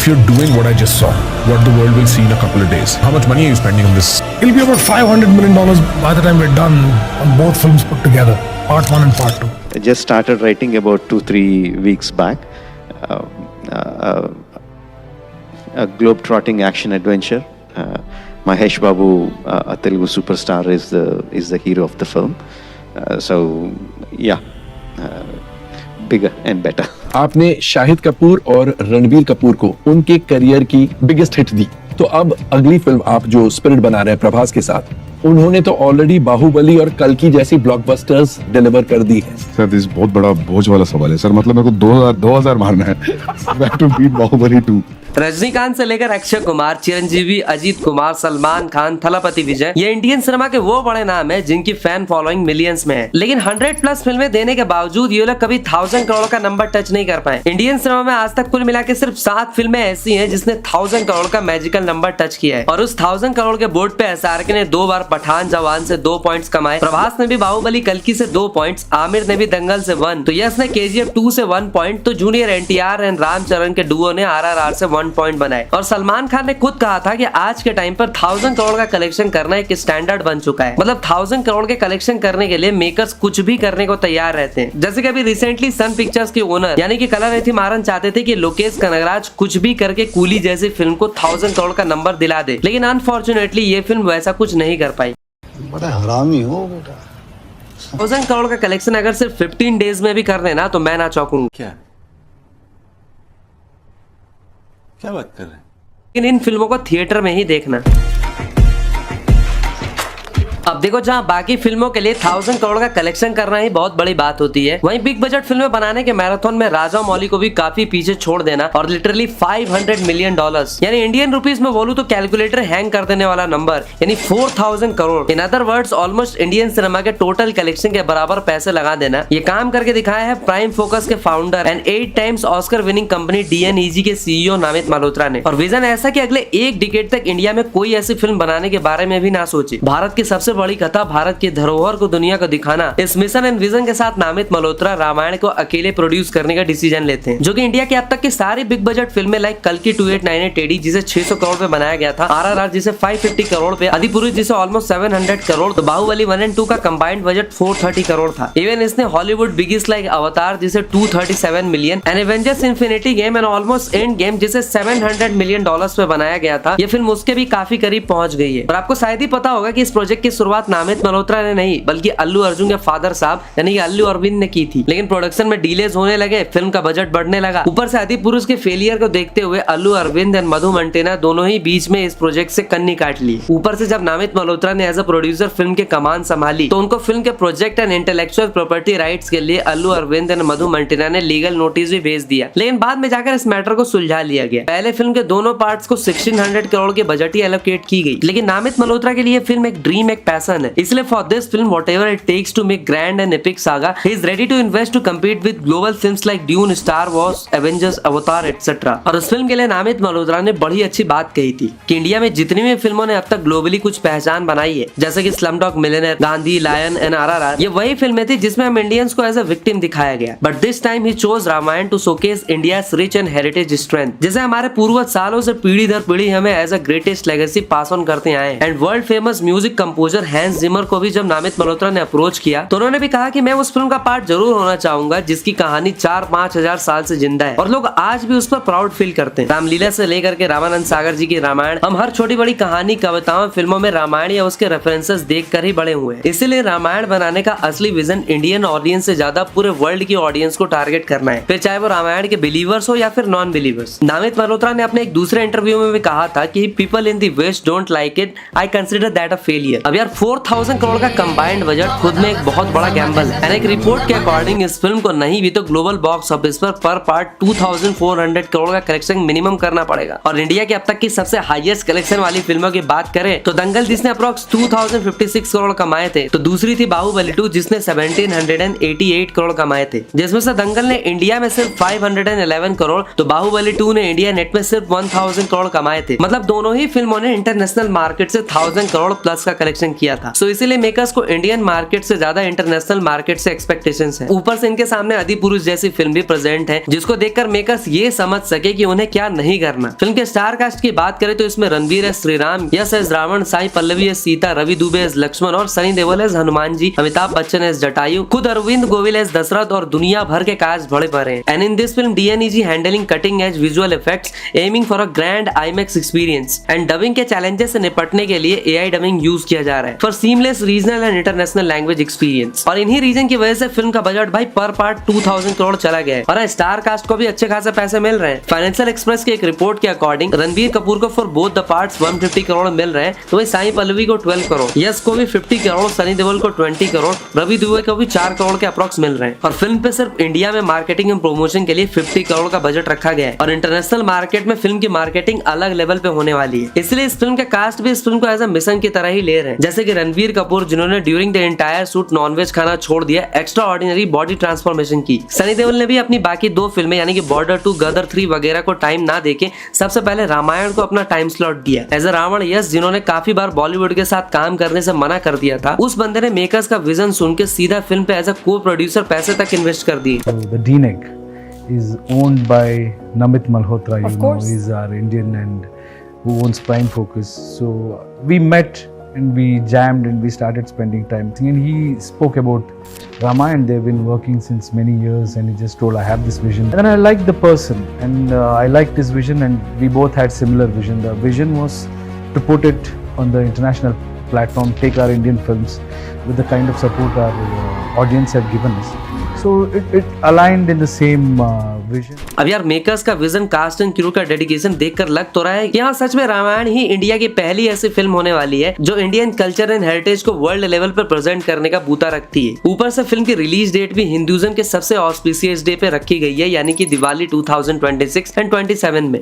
you're doing what I just saw, what the world will see in a couple of days, how much money are you spending on this? It'll be about $500 million by the time we're done on both films put together, part 1 and part 2. I just started writing about 2-3 weeks back. A globe-trotting action adventure. Mahesh Babu, a Telugu superstar, is the hero of the film. So yeah, bigger and better. आपने शाहिद कपूर और रणबीर कपूर को उनके career की biggest hit दी, तो अब अगली film आप जो स्पिरिट बना रहे हैं प्रभास के साथ, उन्होंने तो ऑलरेडी बाहुबली और कल्कि जैसी ब्लॉकबस्टर्स डिलीवर कर दी है। सर दिस बहुत बड़ा बोझ वाला सवाल है सर, मतलब मेरे को 2000 मारना है टू बीट बाहुबली 2। रजनीकांत से लेकर अक्षय कुमार, चिरंजीवी, अजीत कुमार, सलमान खान, थलापति विजय, ये इंडियन सिनेमा के वो बड़े नाम है जिनकी फैन फॉलोइंग मिलियंस में है। लेकिन 100+ फिल्में देने के बावजूद ये लोग कभी 1000 करोड़ का नंबर टच नहीं कर पाए। इंडियन सिनेमा में आज तक कुल मिला के सिर्फ 7 फिल्में ऐसी हैं जिसने 1000 करोड़ का मैजिकल नंबर टच किया है, और उस 1000 करोड़ के बोर्ड पे SRK ने 2 बार पठान जवान से 2 पॉइंट्स कमाए, प्रभास ने भी बाहुबली कल्कि से 2 पॉइंट्स, आमिर ने भी दंगल से 1, तो यश ने KGF 2 से 1 पॉइंट, तो जूनियर NTR एंड रामचरण के डुओ ने RRR से 1 पॉइंट बनाए। और सलमान खान ने खुद कहा था कि आज के टाइम पर 1000 करोड़ का कलेक्शन करना एक स्टैंडर्ड बन चुका है। मतलब 1000 करोड़ के कलेक्शन करने के लिए मेकर्स कुछ भी करने को तैयार रहते हैं। जैसे कि अभी रिसेंटली सन पिक्चर्स के ओनर यानी कि कलानिधि मारन चाहते थे कि लोकेश कनगराज कुछ भी करके कूली जैसी फिल्म को 1000 करोड़ का नंबर दिला दे, लेकिन अनफॉर्चुनेटली ये फिल्म वैसा कुछ नहीं कर पाई। बड़ा हरामी हो बेटा। 1000 करोड़ का कलेक्शन अगर सिर्फ 15 डेज में भी कर देना तो मैं ना चौंकूंगा। क्या बात कर रहे हैं? लेकिन इन फिल्मों को थिएटर में ही देखना। अब देखो, जहां बाकी फिल्मों के लिए 1000 करोड़ का कलेक्शन करना ही बहुत बड़ी बात होती है, वहीं बिग बजट फिल्में बनाने के मैराथन में राजा मौली को भी काफी पीछे छोड़ देना और लिटरली $500 मिलियन यानी इंडियन रुपीस में बोलूं तो कैलकुलेटर हैंग कर देने वाला नंबर यानी 4000 crore, in other words almost Indian cinema के टोटल कलेक्शन के बराबर पैसे लगा देना, ये काम करके दिखाया है प्राइम फोकस के founder and 8 times Oscar winning company DNEG के CEO नामित मल्होत्रा ने। और विजन ऐसा कि अगले 1 डिकेड तक इंडिया में कोई ऐसी फिल्म बनाने के बारे में भी ना सोचे। भारत की सबसे बड़ी कथा, भारत की धरोहर को दुनिया को दिखाना, इस मिशन एंड विजन के साथ नामित मल्होत्रा रामायण को अकेले प्रोड्यूस करने का डिसीजन लेते हैं, जो कि इंडिया की अब तक की सारी बिग बजट फिल्में लाइक कल्कि 2898 AD जिसे 600 करोड़ पे बनाया गया था, RRR जिसे 550 करोड़ पे, आदिपुरुष जिसे ऑलमोस्ट 700 करोड़, तो बाहुबली 1 और 2 का कंबाइंड बजट 430 करोड़ था। इवन इसने हॉलीवुड बिगेस्ट लाइक अवतार जिसे 237 million and Avengers infinity game and almost end game जिसे $700 मिलियन पे बनाया गया था, ये फिल्म उसके भी काफी करीब पहुंच गई है। और आपको शायद ही पता होगा कि इस प्रोजेक्ट की शुरुआत नामित मल्होत्रा ने नहीं बल्कि अल्लू अर्जुन के फादर साहब यानी कि अल्लू अरविंद ने की थी, लेकिन प्रोडक्शन में डिलेज होने लगे, फिल्म का बजट बढ़ने लगा, ऊपर से आदिपुरुष के फेलियर को देखते हुए अल्लू अरविंद एंड मधु मंटेना दोनों ही बीच में इस प्रोजेक्ट से कन्नी काट ली। ऊपर से जब नामित मल्होत्रा ने एज अ प्रोड्यूसर फिल्म के कमान संभाली तो उनको फिल्म के project and intellectual property rights के लिए अल्लू अरविंद एंड मधु मंटेना ने लीगल नोटिस भी भेज दिया, लेकिन बाद में जाकर इस मैटर को सुलझा लिया गया। पहले फिल्म के दोनों पार्ट्स को 1600 करोड़ के बजट ही एलोकेट की गई, लेकिन नामित मल्होत्रा के लिए फिल्म एक ड्रीम, एक पैशन है, इसलिए for this film whatever it takes to make grand and epic saga, he is ready to invest to compete with global films like Dune, Star Wars, Avengers, Avatar etc. और उस film के लिए नामित मल्होत्रा ने बड़ी अच्छी बात कही थी कि इंडिया में जितनी भी फिल्मों ने अब तक ग्लोबली कुछ पहचान बनाई है, जैसे कि Slumdog Millionaire, Gandhi, Lion and RRR, ये वही फिल्में थी जिसमें हम इंडियंस को एज अ विक्टिम दिखाया गया, but this time he chose Ramayana to showcase India's rich and heritage strength, जैसे हमारे पूर्वज सालों से पीढ़ी दर पीढ़ी हमें as a greatest legacy pass on करते आए। And world famous music composer Hans Zimmer को भी जब नामित मल्होत्रा ने अप्रोच किया तो उन्होंने भी कहा कि मैं उस फिल्म का पार्ट जरूर होना चाहूंगा जिसकी कहानी 4-5 हजार साल से जिंदा है और लोग आज भी उस पर प्राउड फील करते हैं। रामलीला से लेकर के रामानंद सागर जी की रामायण, हम हर छोटी बड़ी कहानी, कविताओं, फिल्मों में रामायण या उसके रेफरेंसेस देखकर ही बड़े हुए हैं। इसीलिए रामायण बनाने का असली विजन इंडियन ऑडियंस से ज्यादा पूरे वर्ल्ड की ऑडियंस को टारगेट करना है, फिर चाहे वो रामायण के बिलीवर्स हो या फिर नॉन बिलीवर्स। नामित मल्होत्रा ने अपने एक दूसरे इंटरव्यू में भी कहा था कि people in the west don't like it, I consider that a failure. अब यार 4000 करोड़ का कंबाइंड बजट खुद में एक बहुत बड़ा गैम्बल है। एक रिपोर्ट के अकॉर्डिंग इस फिल्म को नहीं भी तो ग्लोबल बॉक्स ऑफिस पर पार्ट 2400 करोड़ का कलेक्शन मिनिमम करना पड़ेगा। और इंडिया की अब तक की सबसे हाईएस्ट कलेक्शन वाली फिल्मों की बात करें तो दंगल जिसने अप्रोक्स 2056 करोड़ कमाए थे, तो दूसरी थी बाहुबली 2 जिसने 1788 करोड़ कमाए थे, जिसमें से दंगल ने इंडिया में सिर्फ 511 करोड़ तो बाहुबली 2 ने इंडिया नेट में सिर्फ 1000 करोड़ कमाए थे। मतलब दोनों ही फिल्मों ने इंटरनेशनल मार्केट से 1000 करोड़ प्लस का कलेक्शन किया था। सो इसीलिए मेकर्स को इंडियन मार्केट से ज्यादा इंटरनेशनल मार्केट से एक्सपेक्टेशंस है। ऊपर से इनके सामने अधिपुरुष जैसी फिल्म भी प्रेजेंट है जिसको देखकर मेकर्स ये समझ सके कि उन्हें क्या नहीं करना। फिल्म के स्टार कास्ट की बात करें तो इसमें Ranbir as Shriram, Yash as Ravan, Sai Pallavi as Sita, Ravi Dubey as Lakshman और सनी देओल एस हनुमान जी, अमिताभ बच्चन एस जटायु, खुद अरविंद गोविल एस दशरथ और दुनिया भर के कास्ट बड़े पड़े हैं। And in this film DNEG handling cutting edge visual effects, aiming for a grand IMAX experience and dubbing के चैलेंजेस से निपटने के लिए AI डबिंग यूज किया जा रहा है for seamless regional and international language experience. और इन्हीं रीजन की वजह से फिल्म का बजट भाई पर पार्ट 2000 करोड़ चला गया है और स्टार कास्ट को भी अच्छे खासे पैसे मिल रहे हैं। फाइनेंशियल एक्सप्रेस की एक रिपोर्ट के अकॉर्डिंग रणबीर कपूर को for both the parts 150 crore मिल रहे हैं, तो वही साई पल्लवी को 12 करोड़, यश को भी 50 करोड़, सनी देओल को 20 करोड़, रवि दुबे को भी 4 करोड़ के अप्रॉक्स मिल रहे हैं। और फिल्म पे सिर्फ इंडिया में मार्केटिंग एंड प्रमोशन के लिए 50 करोड़ का बजट रखा गया है और इंटरनेशनल मार्केट में फिल्म की मार्केटिंग अलग लेवल पे होने वाली है। इसलिए इस फिल्म के कास्ट भी इस फिल्म को एज अ मिशन की तरह ही ले रहे हैं। जैसे कि रणबीर कपूर जिन्होंने during the entire shoot nonveg खाना छोड़ दिया, एक्स्ट्रा ऑर्डिनरी बॉडी ट्रांसफॉर्मेशन की। सनी देओल ने भी अपनी बाकी 2 फिल्में यानी कि बॉर्डर 2, गदर 3 वगैरह को टाइम ना देके सबसे पहले रामायण को अपना टाइम स्लॉट दिया। एज अ रावण यश जिन्होंने काफी बार बॉलीवुड के साथ काम करने से मना कर दिया था, उस बंदे ने मेकर्स का विजन सुन के सीधा फिल्म पे एज अ को प्रोड्यूसर पैसे तक इन्वेस्ट कर दिए। The DNEG is owned by Namit Malhotra, you know, he's our Indian and who owns Prime Focus. So we met and we jammed and we started spending time. And he spoke about Ramayana. They've been working since many years and he just told, I have this vision. And I liked the person and I liked his vision and we both had similar vision. The vision was to put it on the international platform, take our Indian films with the kind of support our audience have given us. So it aligned in the same vision. अब यार makers का vision, cast and crew का dedication देखकर लग तो रहा है कि हाँ सच में रामायण ही इंडिया की पहली ऐसी फिल्म होने वाली है जो इंडियन कल्चर एंड हेरिटेज को वर्ल्ड लेवल पर प्रेजेंट करने का बूता रखती है। ऊपर से फिल्म की रिलीज डेट भी हिंदुइज्म के सबसे ऑस्पिशियस डे पे रखी गई है यानी कि दिवाली 2026 एंड 27 में।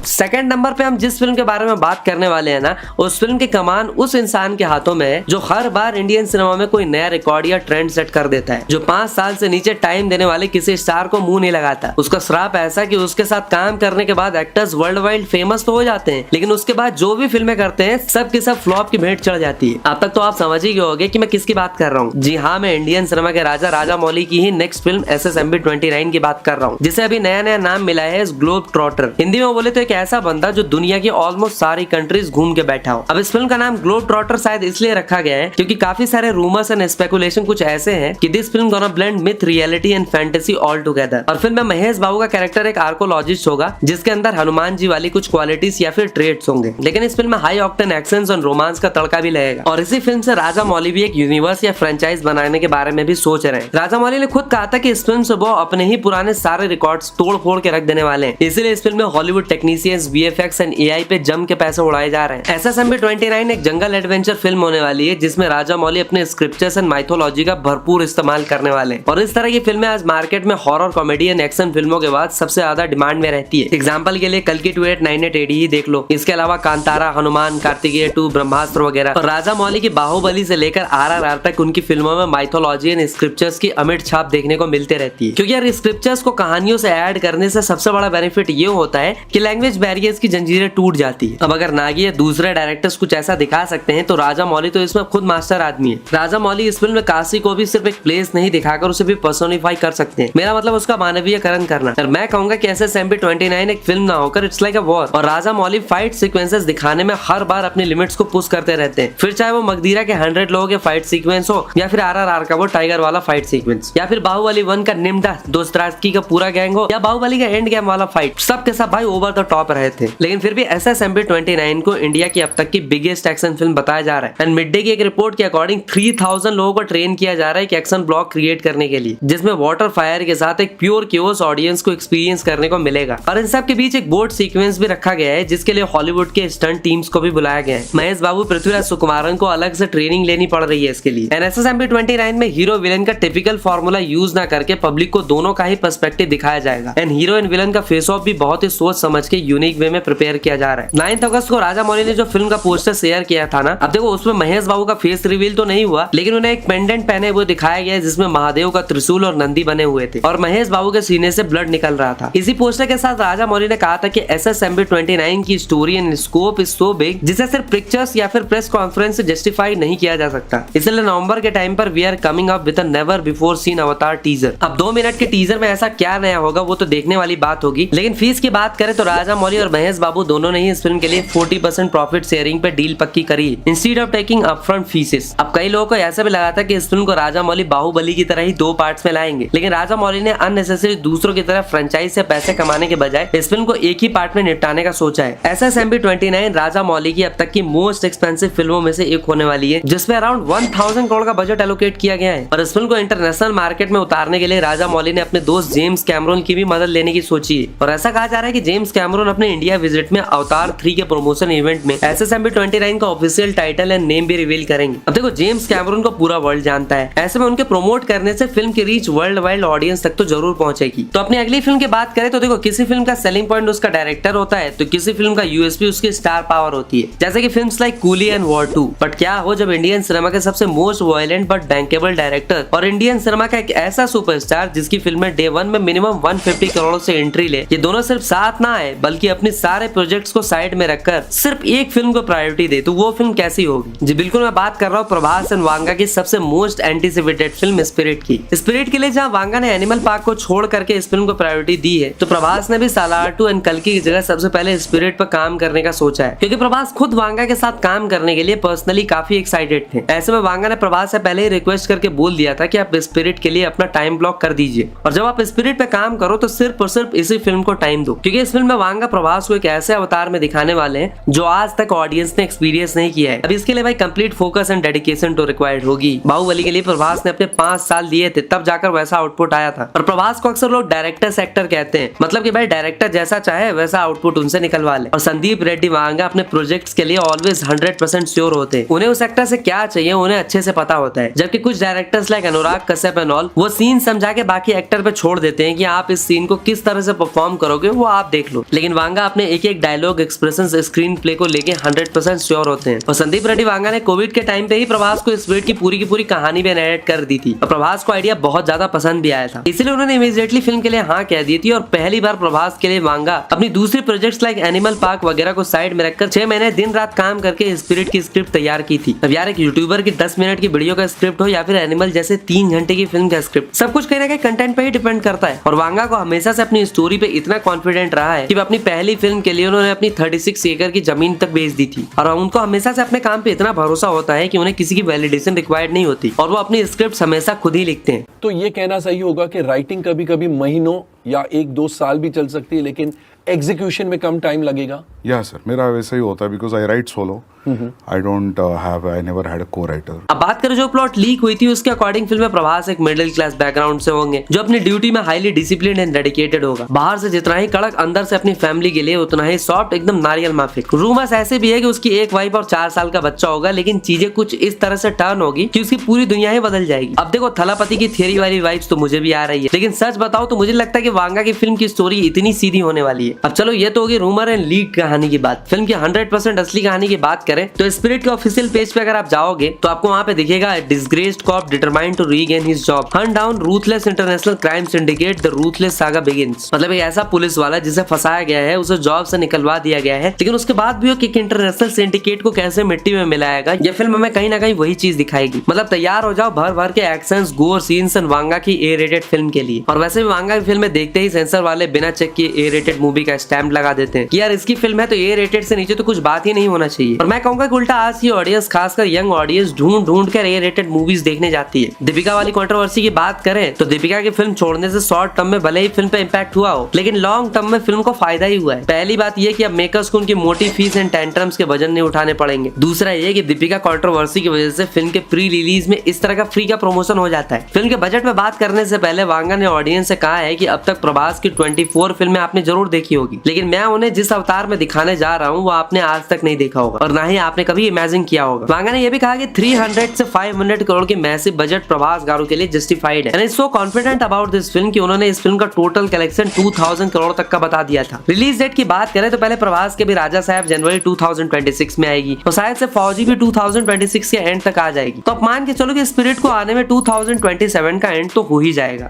सेकंड नंबर पे हम जिस फिल्म के बारे में बात करने वाले हैं ना, उस फिल्म की कमान उस इंसान के हाथों में है जो हर बार इंडियन सिनेमा में कोई नया रिकॉर्ड या ट्रेंड सेट कर देता है, जो 5 साल से नीचे टाइम देने वाले किसी स्टार को मुंह नहीं लगाता। उसका श्राप ऐसा कि उसके साथ काम करने के बाद एक्टर्स वर्ल्ड वाइड फेमस तो हो जाते हैं लेकिन उसके बाद जो भी फिल्में करते हैं सब की सब फ्लॉप की भेंट चढ़ जाती है। अब तक तो आप समझ ही गए होंगे कि मैं किसकी बात कर रहा हूँ। जी हाँ, मैं इंडियन सिनेमा के राजा राजामौली की ही नेक्स्ट फिल्म SSMB 29 की बात कर रहा हूँ, जिसे अभी नया नया नाम मिला है ग्लोब ट्रॉटर। हिंदी में बोले तो एक ऐसा बंदा जो दुनिया की ऑलमोस्ट सारी कंट्रीज घूम के बैठा हो। अब इस फिल्म का नाम ग्लोब ट्रॉटर शायद इसलिए रखा गया है क्योंकि काफी सारे रूमर्स एंड स्पेकुलेशन कुछ ऐसे हैं कि this film gonna blend myth, reality and fantasy all together. और फिल्म में महेश बाबू का कैरेक्टर एक आर्कोलॉजिस्ट होगा जिसके अंदर हनुमान जी वाली कुछ क्वालिटीज या फिर ट्रेड्स होंगे, लेकिन इस फिल्म में हाई ऑक्टेन एक्शंस और रोमांस का तड़का भी लगेगा। और इसी फिल्म से राजा मौली भी एक यूनिवर्स या फ्रेंचाइज बनाने के बारे में भी सोच रहे हैं। राजा मौली ने खुद कहा था कि इस फिल्म से वो अपने ही पुराने सारे रिकॉर्ड्स तोड़ फोड़ के रख देने वाले हैं, इसलिए इस फिल्म में Hollywood technicians, VFX and AI पे जम के पैसे उड़ाए जा रहे हैं। SSMB 29 एक जंगल एडवेंचर फिल्म होने वाली है जिसमें राजा मौली अपने स्क्रिप्चर्स एंड माइथोलॉजी का भरपूर इस्तेमाल करने वाले हैं। और इस तरह की फिल्में आज मार्केट में हॉरर, कॉमेडी एंड एक्शन फिल्मों के बाद सबसे ज्यादा डिमांड में रहती है। एग्जांपल के लिए कल्कि 2898 AD ही देख लो, इसके अलावा कांतारा, हनुमान, कार्तिकेय 2, ब्रह्मास्त्र वगैरह। और राजा मौली की बाहुबली से लेकर RRR तक उनकी फिल्मों में माइथोलॉजी एंड स्क्रिप्चर्स की अमिट छाप देखने को मिलते रहती है, क्योंकि यार स्क्रिप्चर्स को कहानियों से ऐड करने से सबसे बड़ा बेनिफिट ये होता है कि लैंग्वेज बैरियर्स की जंजीरें टूट जाती है। अब अगर नागी या दूसरे डायरेक्टर्स कुछ ऐसा दिखा सकते हैं तो राजा मौली तो इसमें खुद मास्टर आदमी है। राजा मौली इस फिल्म में काशी को भी सिर्फ एक प्लेस नहीं दिखाकर उसे भी पर्सोनिफाई कर सकते हैं, मेरा मतलब उसका मानवीयकरण करना। और मैं कहूंगा कि SSMB 29 एक फिल्म ना होकर इट्स लाइक अ वॉर। और राजा मौली फाइट सीक्वेंसेस दिखाने में हर बार अपनी लिमिट्स को पुश करते रहते हैं, फिर चाहे वो मगधीरा के 100 लोगों के फाइट सीक्वेंस हो या फिर RRR का वो टाइगर वाला फाइट सीक्वेंस या फिर बाहुबली 1 का निम्डा दोस्तारकी का पूरा गैंग हो या बाहुबली का एंड गेम वाला फाइट, सब के सब भाई ओवर द टॉप रहे थे। लेकिन फिर भी SSMB 29 को इंडिया की अब तक की बिगेस्ट एक्शन फिल्म बताया जा रहा है। एंड मिड डे की एक रिपोर्ट के अकॉर्डिंग 3000 लोगों को ट्रेन किया जा रहा है कि एक्शन ब्लॉक क्रिएट करने के लिए, जिसमें वाटर फायर के साथ एक प्योर क्योस ऑडियंस को एक्सपीरियंस करने को मिलेगा। और इन सब के बीच एक बोट सीक्वेंस भी रखा गया है जिसके लिए हॉलीवुड के स्टंट टीम्स को भी बुलाया गया है। महेश बाबू, पृथ्वीराज सुकुमारन को अलग से ट्रेनिंग लेनी पड़ रही है इसके लिए। SSMB 29 में हीरो विलन का टिपिकल फॉर्मूला यूज ना करके पब्लिक को दोनों का ही पर्सपेक्टिव दिखाया जाएगा। एंड हीरो एंड विलन का फेस ऑफ भी बहुत ही सोच समझ के यूनिक यूनिक वे में प्रिपेयर किया जा रहा है। 9 अगस्त को राजा मौली ने जो फिल्म का पोस्टर शेयर किया था ना, अब देखो उसमें महेश बाबू का फेस रिवील तो नहीं हुआ, लेकिन उन्हें एक पेंडेंट पहने हुए दिखाया गया जिसमें महादेव का त्रिशूल और नंदी बने हुए थे और महेश बाबू के सीने से ब्लड निकल रहा था। इसी पोस्टर के साथ राजा मौली ने कहा था कि SSMB 29 की story and scope is so big जिसे सिर्फ पिक्चर्स या फिर प्रेस कॉन्फ्रेंस से जस्टिफाई नहीं किया जा सकता, इसलिए नवंबर के टाइम पर we are coming up with a never before seen Avatar teaser. अब 2 मिनट के टीजर में ऐसा क्या नया होगा वो तो देखने वाली बात होगी, लेकिन फीस की बात करें तो राजा मौली और महेश बाबू दोनों ने ही इस फिल्म के लिए 40% प्रॉफिट शेयरिंग पे डील पक्की करी instead of taking upfront faeces. अब कई लोगों को ऐसा भी लगा था कि इस फिल्म को राजा मौली बाहुबली की तरह ही 2 पार्ट्स में लाएंगे, लेकिन राजा मौली ने अननेसेसरी दूसरों की तरह फ्रेंचाइज से पैसे कमाने के बजाय इस फिल्म को एक ही पार्ट में निपटाने का सोचा है। SSMB 29 राजा मौली की अब तक की मोस्ट एक्सपेंसिव फिल्मों में से एक होने वाली है, जिसमें अराउंड 1000 करोड़ का बजट एलोकेट किया गया है और इस फिल्म को इंटरनेशनल मार्केट में उतारने के लिए राजा मौली ने अपने दोस्त जेम्स कैमरून की भी मदद लेने की सोची है। और ऐसा कहा जा रहा है कि जेम्स कैमरून अपने इंडिया विजिट में अवतार 3 के प्रमोशन इवेंट में SSMB 29 का ऑफिशियल टाइटल एंड नेम भी रिवील करेंगे। अब देखो जेम्स कैमरून को पूरा वर्ल्ड जानता है, ऐसे में उनके प्रमोट करने से फिल्म की रीच वर्ल्ड वाइड ऑडियंस तक तो जरूर पहुंचेगी। तो अपनी अगली फिल्म की बात करें तो देखो किसी फिल्म का सेलिंग पॉइंट उसका डायरेक्टर होता है तो किसी फिल्म का USP उसकी स्टार पावर होती है, जैसे कि films like coolie and war 2। But क्या हो जब इंडियन सिनेमा के सबसे most violent but bankable director और इंडियन सिनेमा का एक ऐसा सुपरस्टार जिसकी फिल्में डे 1 में मिनिमम 150 करोड़ से एंट्री ले, ये दोनों सिर्फ साथ ना आए बल्कि अपने सारे प्रोजेक्ट्स को साइड में रखकर सिर्फ एक फिल्म को प्रायोरिटी दे, तो वो फिल्म कैसी होगी? जी बिल्कुल, मैं बात कर रहा हूँ प्रभास एंड वांगा की सबसे मोस्ट एंटीसिपेटेड फिल्म स्पिरिट की। स्पिरिट के लिए जहाँ वांगा ने एनिमल पार्क को छोड़ करके इस फिल्म को प्रायोरिटी दी है, तो प्रभास ने भी सालार 2 एंड कल्कि की जगह सबसे पहले स्पिरिट पर काम करने का सोचा है, क्योंकि प्रभास खुद वांगा के साथ काम करने के लिए पर्सनली काफी एक्साइटेड थे। ऐसे में वांगा ने प्रभास से पहले ही रिक्वेस्ट करके बोल दिया था कि आप स्पिरिट के लिए अपना टाइम ब्लॉक कर दीजिए और जब आप स्पिरिट पे काम करो तो सिर्फ और सिर्फ इसी फिल्म को टाइम दो, क्योंकि इस फिल्म में वांगा प्रभास को एक ऐसे अवतार में दिखाने वाले हैं जो आज तक ऑडियंस ने एक्सपीरियंस नहीं किया है। अब इसके लिए भाई कंप्लीट फोकस एंड डेडिकेशन तो रिक्वायर्ड होगी। बाहुबली के लिए प्रभास ने अपने 5 साल दिए थे, तब जाकर वैसा आउटपुट आया था। और प्रभास को अक्सर लोग डायरेक्टर सेक्टर कहते हैं, मतलब कि भाई डायरेक्टर जैसा चाहे वैसा आउटपुट उनसे निकलवा ले। और संदीप रेड्डी वांगा अपने प्रोजेक्ट्स के लिए ऑलवेज 100% श्योर होते हैं, उन्हें उस एक्टर से क्या चाहिए उन्हें अच्छे से पता होता है। जबकि कुछ directors like Anurag Kashyap and all वो सीन समझा के बाकी एक्टर पे छोड़ देते हैं कि आप इस सीन को किस तरह से परफॉर्म करोगे वो आप देख लो, लेकिन वांगा अपने एक एक डायलॉग एक्सप्रेशन स्क्रीन प्ले को लेके 100% श्योर होते हैं। और संदीप रेड्डी वांगा ने कोविड के टाइम पे ही प्रभास को स्पिरिट की पूरी कहानी भी एडिट कर दी थी और प्रभास को आइडिया बहुत ज्यादा पसंद भी आया था, इसलिए उन्होंने इमीडिएटली फिल्म के लिए हाँ कह दी थी। और पहली बार प्रभास के लिए वांगा अपनी दूसरी प्रोजेक्ट्स लाइक एनिमल पार्क वगैरह को साइड में रखकर 6 महीने दिन रात काम करके स्पिरिट की स्क्रिप्ट तैयार की थी। अब यार एक यूट्यूबर की 10 मिनट की वीडियो का स्क्रिप्ट हो या फिर एनिमल जैसे 3 घंटे की फिल्म का स्क्रिप्ट, सब कुछ कहीं ना कहीं कंटेंट पे ही डिपेंड करता है। और वांगा को हमेशा से अपनी स्टोरी पे इतना कॉन्फिडेंट रहा है कि अपनी पहली फिल्म के लिए उन्होंने अपनी 36 एकड़ की जमीन तक बेच दी थी। और उनको हमेशा से अपने काम पे इतना भरोसा होता है कि उन्हें किसी की वैलिडेशन रिक्वायर्ड नहीं होती और वो अपनी स्क्रिप्ट हमेशा खुद ही लिखते हैं। तो ये कहना सही होगा कि राइटिंग कभी कभी महीनों या 1-2 साल भी चल सकती है, लेकिन एग्जीक्यूशन में कम टाइम लगेगा। या सर, मेरा वैसा ही होता है because I write solo. I never had a co-writer. अब बात करें जो प्लॉट लीक हुई थी उसके अकॉर्डिंग फिल्म में प्रभास एक मिडिल क्लास बैकग्राउंड से होंगे जो अपनी ड्यूटी में हाईली डिसिप्लिन एंड डेडिकेटेड होगा। बाहर से जितना ही कड़क, अंदर से अपनी फैमिली के लिए उतना ही सॉफ्ट, एकदम नारियल माफिक। रूमर्स ऐसे भी है कि उसकी एक वाइफ और 4 साल का बच्चा होगा, लेकिन चीजें कुछ इस तरह से टर्न होगी कि उसकी पूरी दुनिया ही बदल जाएगी। अब देखो थलापति की थियरी वाली वाइब्स तो मुझे भी आ रही है, लेकिन सच बताओ तो मुझे लगता है कि वांगा की फिल्म की स्टोरी इतनी सीधी होने वाली है। अब चलो ये तो होगी रूमर एंड लीक कहानी की बात। फिल्म की 100% असली कहानी की बात करें तो स्पिरिट के ऑफिशियल पेज पे अगर आप जाओगे तो आपको वहाँ पे दिखेगा disgraced cop determined to regain his job, hunt down ruthless international crime syndicate, the ruthless saga begins. मतलब एक ऐसा पुलिस वाला जिसे फंसाया गया है उसे जॉब से निकलवा दिया गया है, लेकिन उसके बाद भी वो एक इंटरनेशनल सिंडिकेट को कैसे मिट्टी में मिलाएगा, ये फिल्म हमें कहीं ना कहीं वही चीज दिखाएगी। मतलब तैयार हो जाओ भर भर के एक्शंस, गोर सीन्स एंड वांगा की A-रेटेड फिल्म के लिए। और वैसे भी वांगा की फिल्म देखते ही सेंसर वाले बिना चेक किए A-रेटेड मूवी का स्टैम्प लगा देते हैं कि यार इसकी फिल्म है तो A-रेटेड से नीचे तो कुछ बात ही नहीं होना चाहिए। और मैं कहूंगा कि उल्टा आज की ऑडियंस, खासकर यंग ऑडियंस, ढूंढ कर A-रेटेड मूवीज देखने जाती है। दीपिका वाली कंट्रोवर्सी की बात करें तो दीपिका की फिल्म छोड़ने से शॉर्ट टर्म में भले ही फिल्म पे इम्पैक्ट हुआ हो, लेकिन लॉन्ग टर्म में फिल्म को फायदा ही हुआ है। पहली बात यह कि अब मेकर्स को उनकी मोटी फीस एंड टेंट्रम्स के वजन नहीं उठाने पड़ेंगे। दूसरा ये कि दीपिका कंट्रोवर्सी की वजह से फिल्म के प्री रिलीज में इस तरह का फ्री का प्रमोशन हो जाता है। फिल्म के बजट में बात करने से पहले वांगा ने ऑडियंस से कहा है कि अब तक प्रभास की 24 फिल्में आपने जरूर देखी होगी, लेकिन मैं उन्हें जिस अवतार में दिखाने जा रहा हूँ वो आपने आज तक नहीं देखा होगा और ना ही आपने कभी इमेजिन किया होगा। वांगा ने यह भी कहा कि 300 से 500 करोड़ के मैसिव बजट प्रभास गारू के लिए जस्टिफाइड है। And so confident about this film कि उन्होंने इस फिल्म का टोटल कलेक्शन 2000 करोड़ तक का बता दिया था। रिलीज डेट की बात करें तो पहले प्रभास के भी राजा साहब जनवरी 2026 में आएगी और शायद से फौजी भी 2026 के एंड तक आ जाएगी। तो आप मान के चलो कि स्पिरिट को आने में 2027 का एंड तो हो ही जाएगा।